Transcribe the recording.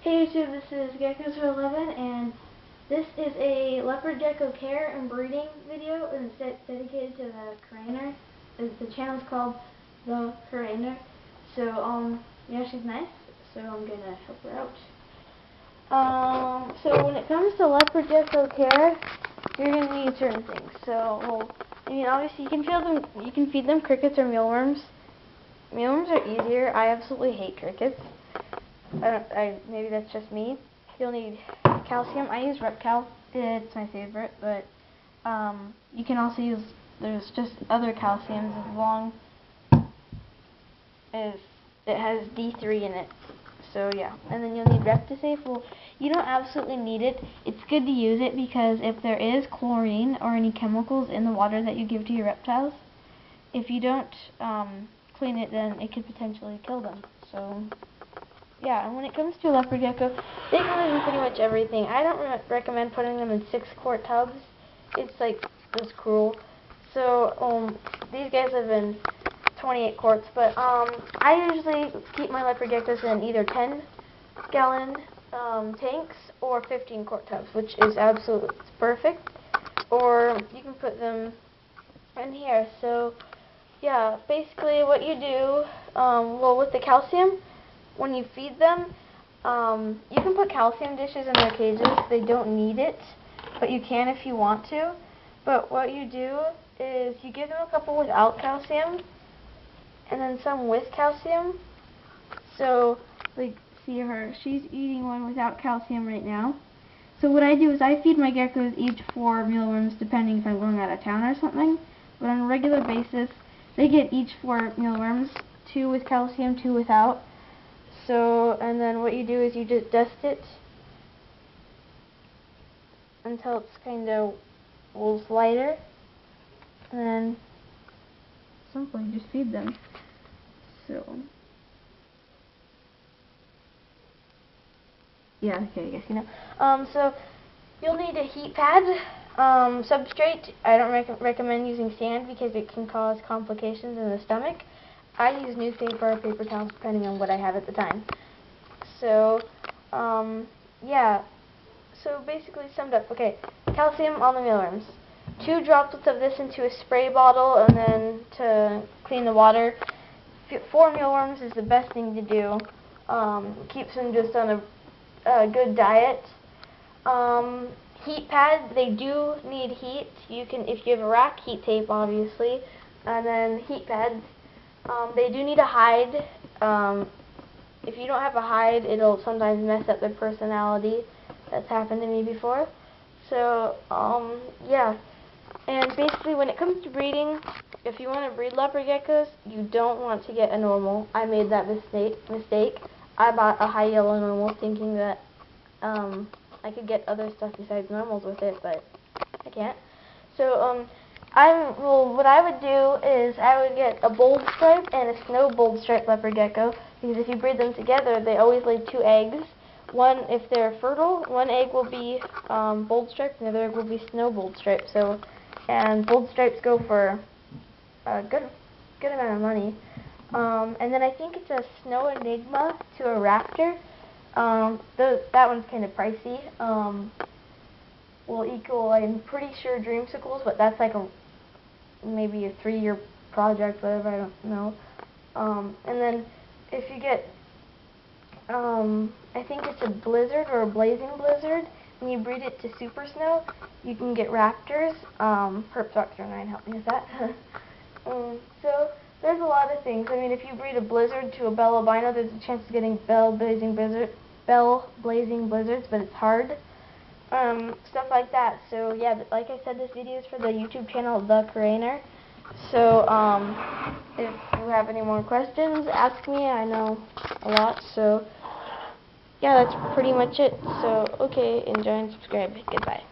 Hey YouTube, this is Geckos11 and this is a leopard gecko care and breeding video, and it's dedicated to the Curainer. The channel is called the Curainer. So yeah, she's nice, so I'm gonna help her out. So when it comes to leopard gecko care, you're gonna need certain things. So obviously you can feed them crickets or mealworms. Mealworms are easier. I absolutely hate crickets. Maybe that's just me. You'll need calcium. I use Repcal. It's my favorite, but you can also use, there's just other calciums as long as it has D3 in it. So yeah, and then you'll need Reptisafe. Well, you don't absolutely need it. It's good to use it because if there is chlorine or any chemicals in the water that you give to your reptiles, if you don't clean it, then it could potentially kill them. So yeah, and when it comes to a leopard gecko, they can live in pretty much everything. I don't recommend putting them in 6-quart tubs. It's like, it's cruel. So these guys live in 28 quarts, but I usually keep my leopard geckos in either 10-gallon tanks or 15-quart tubs, which is absolutely perfect. Or you can put them in here. So yeah, basically what you do, well, with the calcium, when you feed them, you can put calcium dishes in their cages. They don't need it, but you can if you want to. But what you do is you give them a couple without calcium, and then some with calcium. So, like, see her, she's eating one without calcium right now. So what I do is I feed my geckos each 4 mealworms, depending if I'm going out of town or something. But on a regular basis, they get each 4 mealworms, 2 with calcium, 2 without. So, and then what you do is you just dust it until it's kind of lighter, and then at some point just feed them. So, yeah, okay, I guess you know. So you'll need a heat pad, substrate. I don't recommend using sand because it can cause complications in the stomach. I use newspaper or paper towels depending on what I have at the time. So, yeah. So basically summed up, okay, calcium on the mealworms. 2 droplets of this into a spray bottle, and then to clean the water. 4 mealworms is the best thing to do. Keeps them just on a good diet. Heat pad, they do need heat. You can, if you have a rack, heat tape obviously, and then heat pads. They do need a hide. If you don't have a hide, it'll sometimes mess up their personality. That's happened to me before. So, yeah. And basically, when it comes to breeding, if you want to breed leopard geckos, you don't want to get a normal. I made that mistake. I bought a high yellow normal thinking that I could get other stuff besides normals with it, but I can't. So, what I would do is I would get a bold stripe and a snow bold stripe leopard gecko, because if you breed them together, they always lay 2 eggs. One, if they're fertile, 1 egg will be bold stripe, and the other egg will be snow bold stripe. So, and bold stripes go for a good amount of money. And then I think it's a snow enigma to a raptor. That one's kind of pricey. Will equal, I'm pretty sure, dreamsicles, but that's like maybe a 3-year project, whatever, I don't know. And then if you get, I think it's a blizzard or a blazing blizzard, when you breed it to super snow, you can get raptors. Herp09 helped me with that. So there's a lot of things. I mean, if you breed a blizzard to a bell albino, there's a chance of getting bell blazing blizzards, but it's hard. Stuff like that. So yeah, like I said, this video is for the YouTube channel The Curainer. So if you have any more questions, ask me. I know a lot. So yeah, that's pretty much it. So okay, enjoy and subscribe. Goodbye.